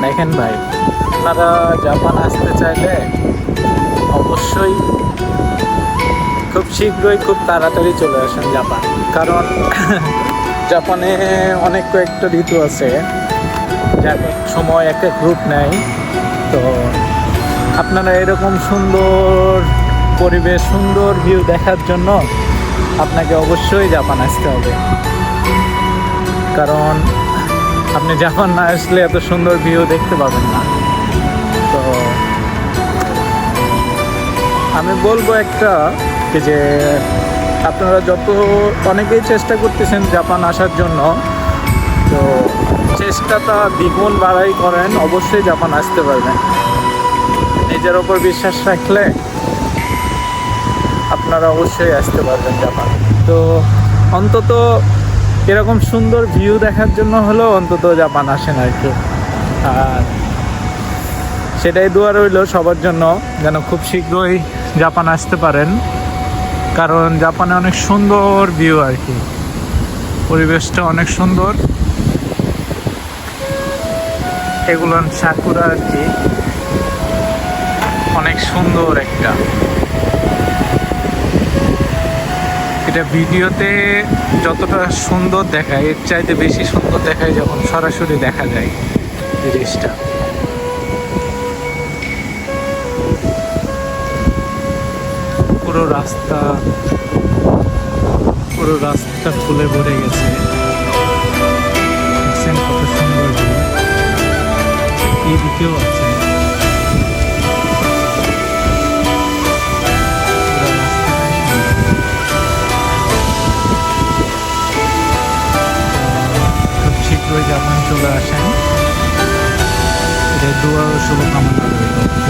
দেখেন ভাই, আপনারা জাপান আসতে চাইলে অবশ্যই খুব শীঘ্রই খুব তাড়াতাড়ি চলে আসেন জাপান। কারণ জাপানে অনেক কয়েকটা ঋতু আছে, এক এক সময় এক এক রূপ নেয়। তো আপনারা এরকম সুন্দর পরিবেশ, সুন্দর ভিউ দেখার জন্য আপনাকে অবশ্যই জাপান আসতে হবে। কারণ আপনি জাপান না আসলে এত সুন্দর ভিউ দেখতে পাবেন না। তো আমি বলবো একটা যে আপনারা অনেকেই চেষ্টা করতেছেন জাপান আসার জন্য, তো চেষ্টাটা দ্বিগুণ বাড়াই করেন, অবশ্যই জাপান আসতে পারবেন। নিজের ওপর বিশ্বাস রাখলে আপনারা অবশ্যই আসতে পারবেন জাপান। তো অন্তত এরকম সুন্দর ভিউ দেখার জন্য হলেও অন্তত জাপান আসেন আর কি। আর সেটাই দোয়া রইল সবার জন্য, যেন খুব শীঘ্রই জাপান আসতে পারেন। কারণ জাপানে অনেক সুন্দর ভিউ আর কি, পরিবেশটা অনেক সুন্দর। এগুলো সাকুরা আর কি, অনেক সুন্দর একটা। এটা ভিডিওতে যতটা সুন্দর দেখায় এর চাইতে বেশি সুন্দর দেখায় যখন সরাসরি দেখা যায় জিনিসটা। পুরো রাস্তা ফুলে ভরে গেছে, কত সুন্দর। এইদিকেও আছে, খুব শীঘ্রই জাপান চলে আসেন। এটাই দোয়া ও শুভকামনা রইল।